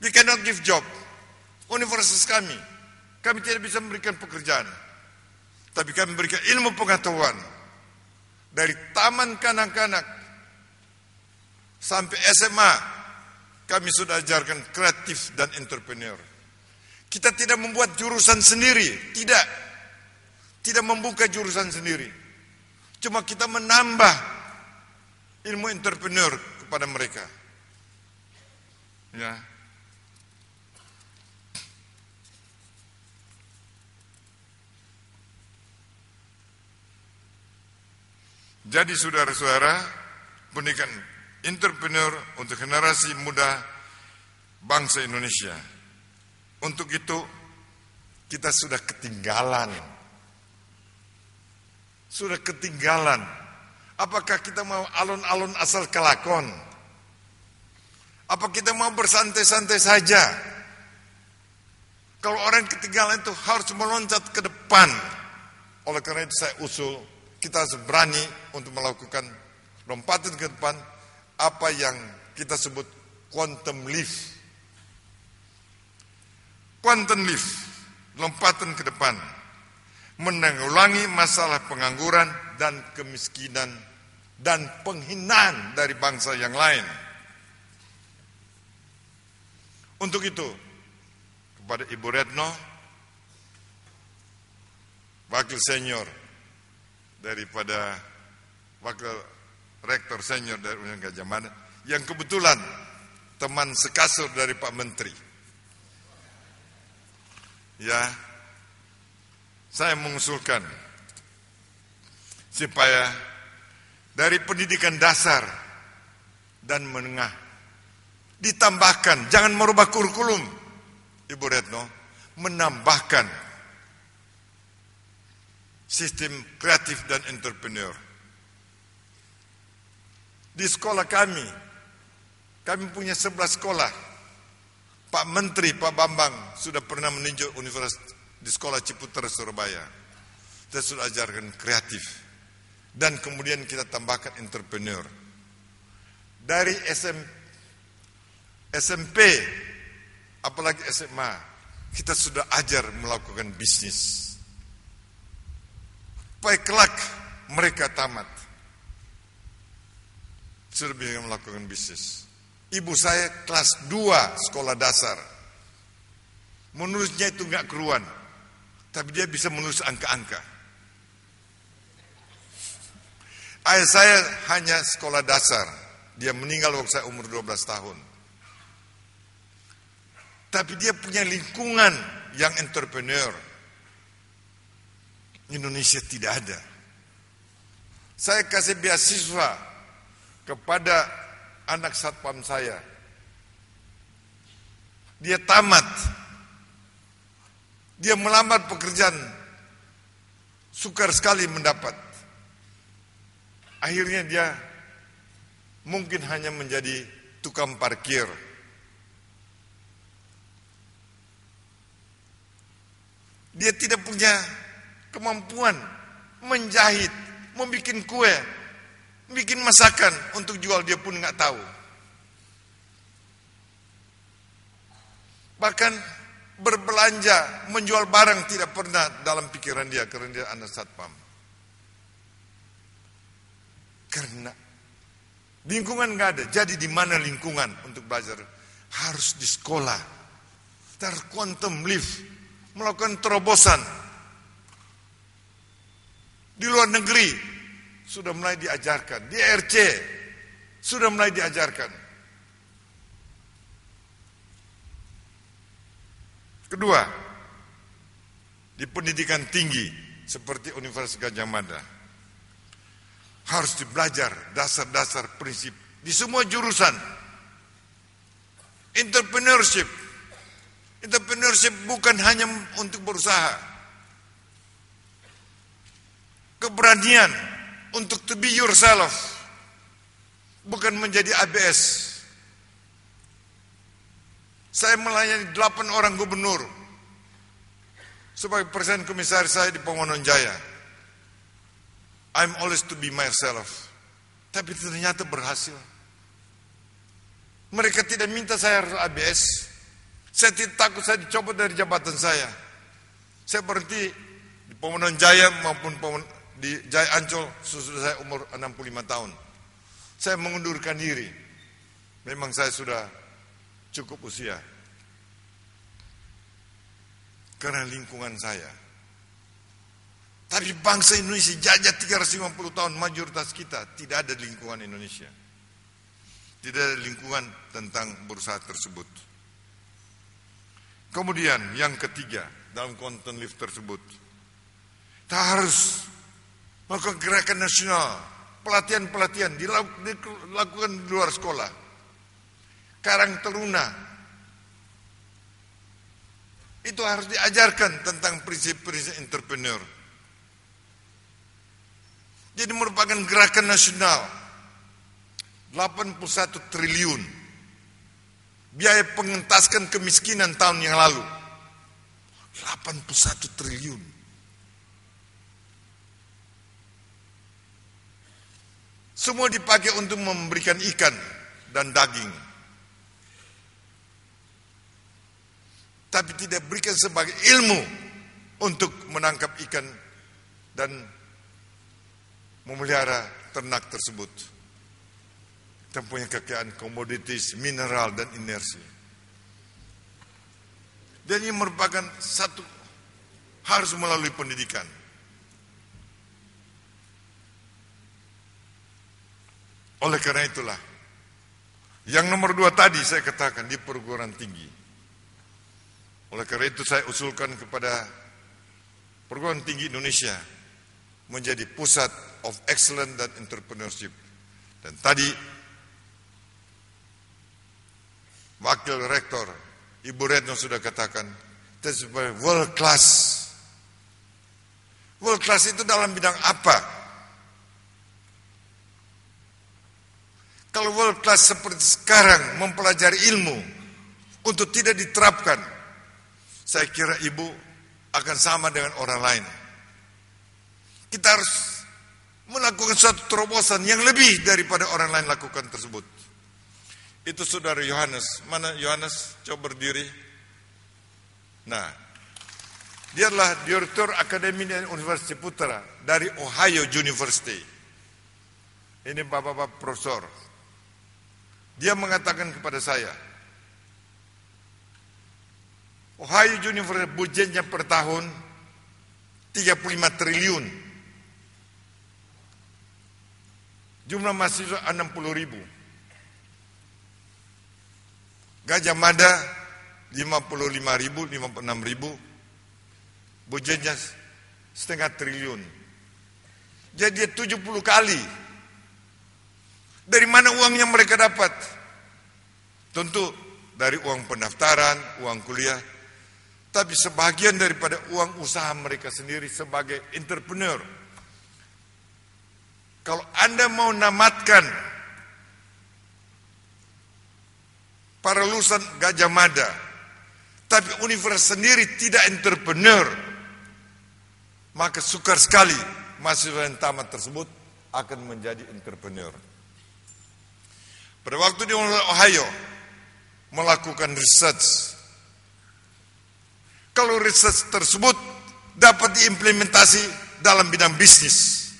We cannot give job. Universitas kami tidak bisa memberikan pekerjaan. Tapi kami memberikan ilmu pengetahuan. Dari taman kanak-kanak sampai SMA, kami sudah ajarkan kreatif dan entrepreneur. Kita tidak membuat jurusan sendiri, tidak membuka jurusan sendiri. Cuma kita menambah ilmu entrepreneur kepada mereka. Ya. Jadi saudara-saudara, pendidikan entrepreneur untuk generasi muda bangsa Indonesia. Untuk itu kita sudah ketinggalan. Apakah kita mau alon-alon asal kelakon? Apa kita mau bersantai-santai saja? Kalau orang ketinggalan itu harus meloncat ke depan. Oleh karena itu saya usul kita harus berani untuk melakukan lompatan ke depan, apa yang kita sebut quantum leap. Quantum leap, lompatan ke depan, menanggulangi masalah pengangguran dan kemiskinan dan penghinaan dari bangsa yang lain. Untuk itu, kepada Ibu Retno, wakil senior daripada wakil rektor senior dari Universitas Gadjah Mada, yang kebetulan teman sekasur dari Pak Menteri. Ya, saya mengusulkan supaya dari pendidikan dasar dan menengah ditambahkan, jangan merubah kurikulum, Ibu Retno, menambahkan sistem kreatif dan entrepreneur. Di sekolah kami punya 11 sekolah. Pak Menteri, Pak Bambang sudah pernah meninjau universitas di sekolah Ciputer, Surabaya. Kita sudah ajarkan kreatif. Dan kemudian kita tambahkan entrepreneur. Dari SMP, apalagi SMA, kita sudah ajar melakukan bisnis. Supaya kelak mereka tamat, sudah bisa melakukan bisnis. Ibu saya kelas 2 sekolah dasar. Menulisnya itu enggak keruan, tapi dia bisa menulis angka-angka. Ayah saya hanya sekolah dasar. Dia meninggal waktu saya umur 12 tahun. Tapi dia punya lingkungan yang entrepreneur. Indonesia tidak ada. Saya kasih beasiswa kepada anak satpam saya. Dia tamat. Dia melamar pekerjaan. Sukar sekali mendapat. Akhirnya dia mungkin hanya menjadi tukang parkir. Dia tidak punya kemampuan menjahit, membuat kue, bikin masakan untuk jual, dia pun nggak tahu. Bahkan berbelanja, menjual barang tidak pernah dalam pikiran dia karena dia anak satpam. Karena lingkungan nggak ada. Jadi di mana lingkungan untuk belajar? Harus di sekolah. Quantum leap, melakukan terobosan. Di luar negeri sudah mulai diajarkan, di RC sudah mulai diajarkan. Kedua, di pendidikan tinggi seperti Universitas Gadjah Mada harus dibelajar dasar-dasar prinsip di semua jurusan. Entrepreneurship bukan hanya untuk berusaha. Keberanian untuk to be yourself, bukan menjadi ABS. Saya melayani 8 orang gubernur sebagai presiden komisaris saya di Pemohon Jaya. I'm always to be myself. Tapi ternyata berhasil. Mereka tidak minta saya harus ABS. Saya tidak takut saya dicopot dari jabatan saya. Saya berhenti di Pemenang Jaya maupun di Jaya Ancol sesudah saya umur 65 tahun. Saya mengundurkan diri. Memang saya sudah cukup usia. Karena lingkungan saya. Tapi bangsa Indonesia jajah 350 tahun, mayoritas kita tidak ada lingkungan Indonesia. Tidak ada lingkungan tentang berusaha tersebut. Kemudian yang ketiga, dalam konten lift tersebut, kita harus melakukan gerakan nasional, pelatihan-pelatihan dilakukan di luar sekolah. Karang Taruna, itu harus diajarkan tentang prinsip-prinsip entrepreneur. Jadi merupakan gerakan nasional, 81 triliun. Biaya pengentaskan kemiskinan tahun yang lalu, 81 triliun. Semua dipakai untuk memberikan ikan dan daging. Tapi tidak berikan sebagai ilmu untuk menangkap ikan dan memelihara ternak tersebut. Kita punya kekayaan komoditis, mineral, dan energi. Dan ini merupakan satu harus melalui pendidikan. Oleh karena itulah, yang nomor 2 tadi saya katakan di perguruan tinggi. Oleh karena itu saya usulkan kepada perguruan tinggi Indonesia menjadi pusat of excellence dan entrepreneurship. Dan tadi Wakil Rektor Ibu Retno sudah katakan, itu sebagai world class. World class itu dalam bidang apa? Kalau world class seperti sekarang mempelajari ilmu untuk tidak diterapkan, saya kira ibu akan sama dengan orang lain. Kita harus melakukan suatu terobosan yang lebih daripada orang lain lakukan tersebut. Itu saudara Yohanes. Mana Yohanes? Coba berdiri. Nah, dia adalah Direktur Akademi dan Universitas Ciputra dari Ohio University. Ini bapak-bapak profesor. Dia mengatakan kepada saya, Ohio University budgetnya per tahun 35 triliun. Jumlah mahasiswa 60.000. Gajah Mada 55.000, 56.000. Budgetnya setengah triliun. Jadi 70 kali. Dari mana uangnya mereka dapat? Tentu dari uang pendaftaran, uang kuliah. Tapi sebagian daripada uang usaha mereka sendiri sebagai entrepreneur. Kalau Anda mau namatkan para lulusan Gajah Mada, tapi universitas sendiri tidak entrepreneur, maka sukar sekali mahasiswa yang tamat tersebut akan menjadi entrepreneur. Pada waktu di Ohio melakukan research, kalau research tersebut dapat diimplementasi dalam bidang bisnis,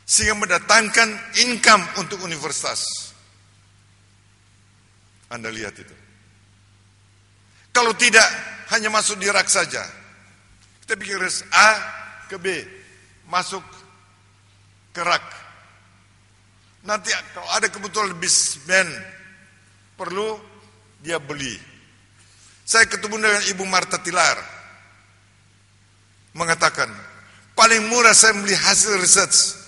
sehingga mendatangkan income untuk universitas. Anda lihat itu. Kalau tidak, hanya masuk di rak saja. Kita bikin A ke B, masuk ke rak. Nanti kalau ada kebutuhan bisnismen perlu, dia beli. Saya ketemu dengan Ibu Marta Tilar, mengatakan paling murah saya beli hasil research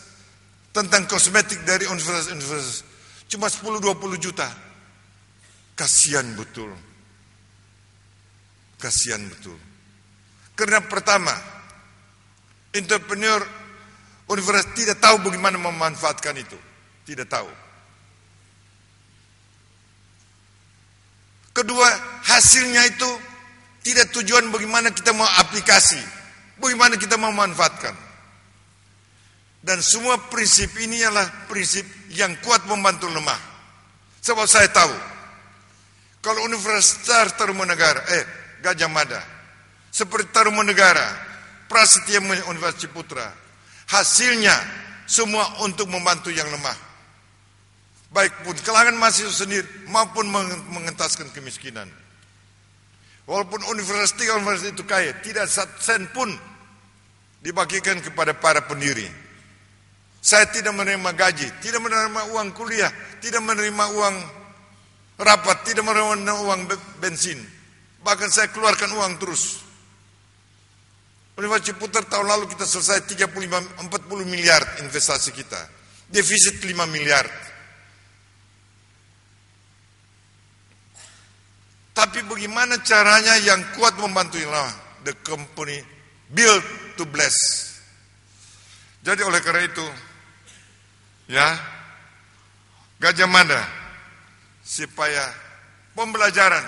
tentang kosmetik dari universitas cuma 10-20 juta. Kasihan betul. Kasihan betul. Karena pertama, entrepreneur universitas tidak tahu bagaimana memanfaatkan itu. Tidak tahu. Kedua, hasilnya itu tidak tujuan bagaimana kita mau aplikasi, bagaimana kita mau manfaatkan. Dan semua prinsip ini adalah prinsip yang kuat membantu lemah. Sebab saya tahu, Kalau Universitas Tarumanegara, Gajah Mada, seperti Tarumanegara, Prasetya Universitas Ciputra, hasilnya semua untuk membantu yang lemah. Baik pun kalangan mahasiswa sendiri maupun mengentaskan kemiskinan. Walaupun universitas itu kaya, tidak satu sen pun dibagikan kepada para pendiri. Saya tidak menerima gaji, tidak menerima uang kuliah, tidak menerima uang rapat, tidak menerima uang bensin. Bahkan saya keluarkan uang terus. Universitas Ciputra tahun lalu kita selesai 40 miliar investasi kita. Defisit 5 miliar. Tapi bagaimana caranya yang kuat membantu yang lama? The company build to bless. Jadi oleh karena itu, ya, Gajah Mada, supaya pembelajaran,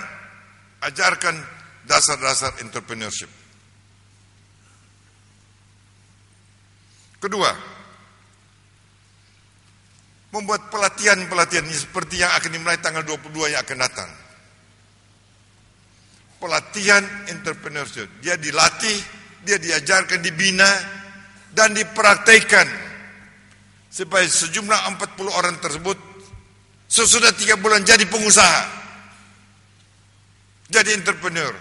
ajarkan dasar-dasar entrepreneurship. Kedua, membuat pelatihan-pelatihan seperti yang akan dimulai tanggal 22 yang akan datang. Pelatihan entrepreneurship, dia dilatih, dia diajarkan, dibina, dan dipraktekkan supaya sejumlah 40 orang tersebut sesudah 3 bulan jadi pengusaha, jadi entrepreneur.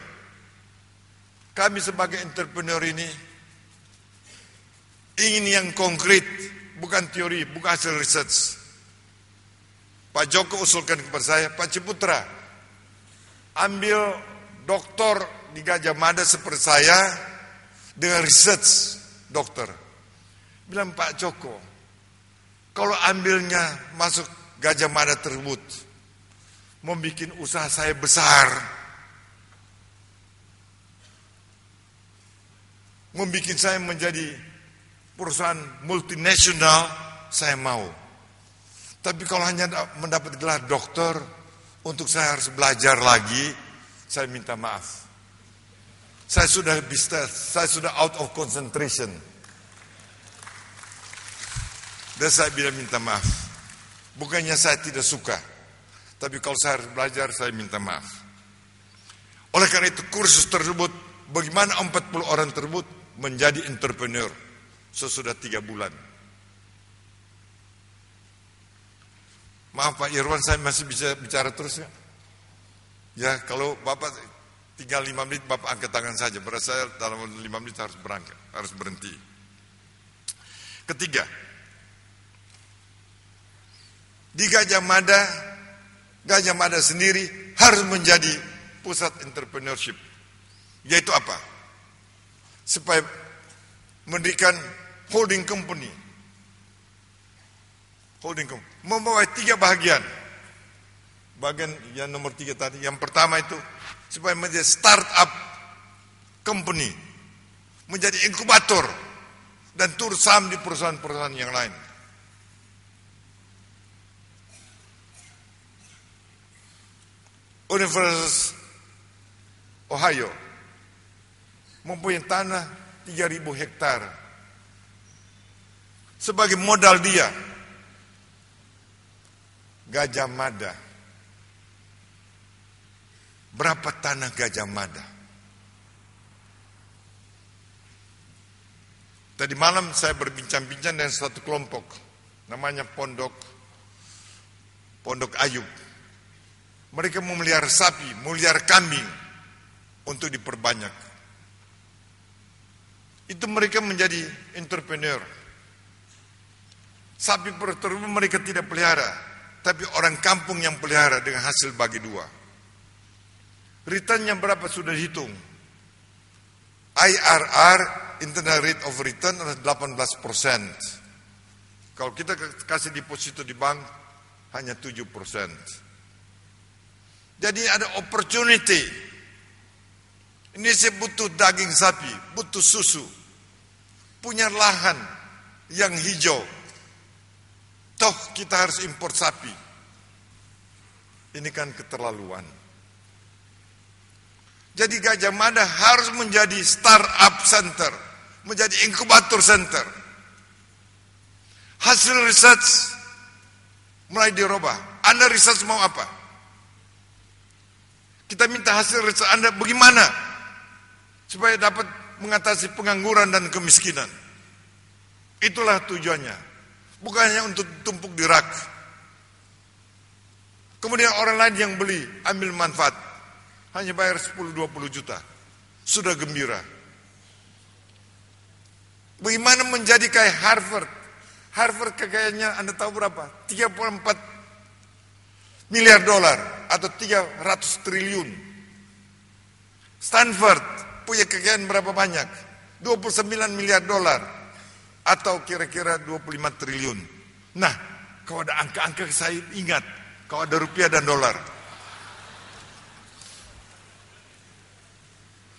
Kami sebagai entrepreneur ini ingin yang konkret, bukan teori, bukan hasil research. Pak Joko usulkan kepada saya, Pak Ciputra, ambil doktor di Gajah Mada seperti saya dengan research dokter. Bilang Pak Joko, kalau ambilnya masuk Gajah Mada tersebut, membuat usaha saya besar, membuat saya menjadi perusahaan multinasional, saya mau. Tapi kalau hanya mendapat gelar dokter, untuk saya harus belajar lagi, saya minta maaf. Saya sudah out of concentration. Dan saya bilang minta maaf. Bukannya saya tidak suka, tapi kalau saya harus belajar, saya minta maaf. Oleh karena itu, kursus tersebut, bagaimana 40 orang tersebut menjadi entrepreneur sesudah 3 bulan. Maaf Pak Irwan, saya masih bisa bicara terus ya? Ya, kalau Bapak tinggal 5 menit, Bapak angkat tangan saja. Berarti saya dalam 5 menit harus berangkat, harus berhenti. Ketiga, di Gajah Mada sendiri harus menjadi pusat entrepreneurship. Yaitu apa? Supaya mendirikan holding company. Membawa 3 bagian. Bagian yang nomor 3 tadi. Yang pertama itu, supaya menjadi startup company. Menjadi inkubator. Dan turut saham di perusahaan-perusahaan yang lain. Universitas Ohio mempunyai tanah 3.000 hektar. Sebagai modal dia, Gajah Mada. Berapa tanah Gajah Mada? Tadi malam saya berbincang-bincang dengan satu kelompok, namanya Pondok Ayub. Mereka memelihara sapi, memelihara kambing untuk diperbanyak. Itu mereka menjadi entrepreneur. Sapi tersebut mereka tidak pelihara, tapi orang kampung yang pelihara dengan hasil bagi 2. Returnnya berapa sudah dihitung? IRR, internal rate of return, adalah 18%. Kalau kita kasih deposito di bank, hanya 7%. Jadi ada opportunity. Indonesia butuh daging sapi, butuh susu, punya lahan yang hijau. Toh kita harus impor sapi. Ini kan keterlaluan. Jadi Gajah Mada harus menjadi startup center, menjadi inkubator center. Hasil research mulai dirubah. Anda research mau apa? Kita minta hasil riset Anda bagaimana supaya dapat mengatasi pengangguran dan kemiskinan. Itulah tujuannya. Bukan hanya untuk tumpuk di rak. Kemudian orang lain yang beli, ambil manfaat. Hanya bayar 10-20 juta. Sudah gembira. Bagaimana menjadi kayak Harvard? Harvard kekayaannya Anda tahu berapa? 34 miliar dolar atau 300 triliun. Stanford punya kekayaan berapa banyak? 29 miliar dolar atau kira-kira 25 triliun. Nah, kalau ada angka-angka saya ingat, kalau ada rupiah dan dolar.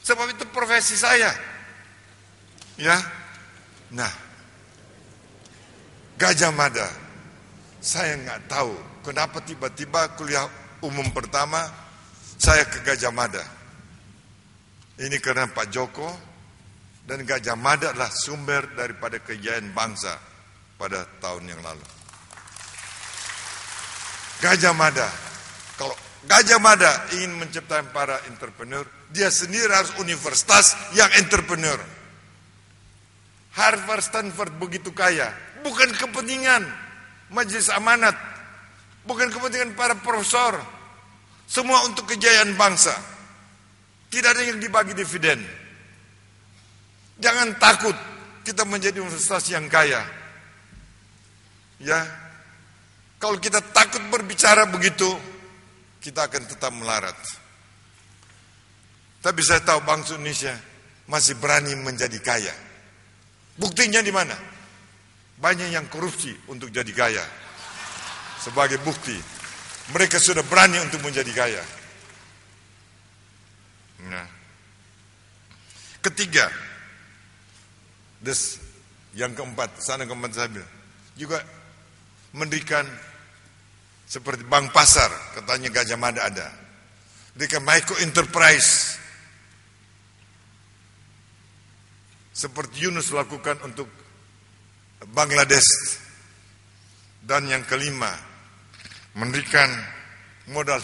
Sebab itu profesi saya. Ya. Nah, Gajah Mada. Saya nggak tahu kenapa tiba-tiba kuliah umum pertama saya ke Gajah Mada. Ini karena Pak Joko, dan Gajah Mada adalah sumber daripada kejayaan bangsa pada tahun yang lalu. Gajah Mada. Kalau Gajah Mada ingin menciptakan para entrepreneur, dia sendiri harus universitas yang entrepreneur. Harvard, Stanford begitu kaya, bukan kepentingan Majelis Amanat, bukan kepentingan para profesor, semua untuk kejayaan bangsa. Tidak ada yang dibagi dividen. Jangan takut kita menjadi universitas yang kaya. Ya, kalau kita takut berbicara begitu, kita akan tetap melarat. Tapi saya tahu bangsa Indonesia masih berani menjadi kaya. Buktinya di mana? Banyak yang korupsi untuk jadi kaya. Sebagai bukti, mereka sudah berani untuk menjadi kaya. Nah, ketiga, yang keempat, sana keempat saya bilang, juga mendirikan seperti bank pasar, katanya Gajah Mada ada. Mendirikan micro enterprise, seperti Yunus lakukan untuk Bangladesh. Dan yang kelima, mendirikan modal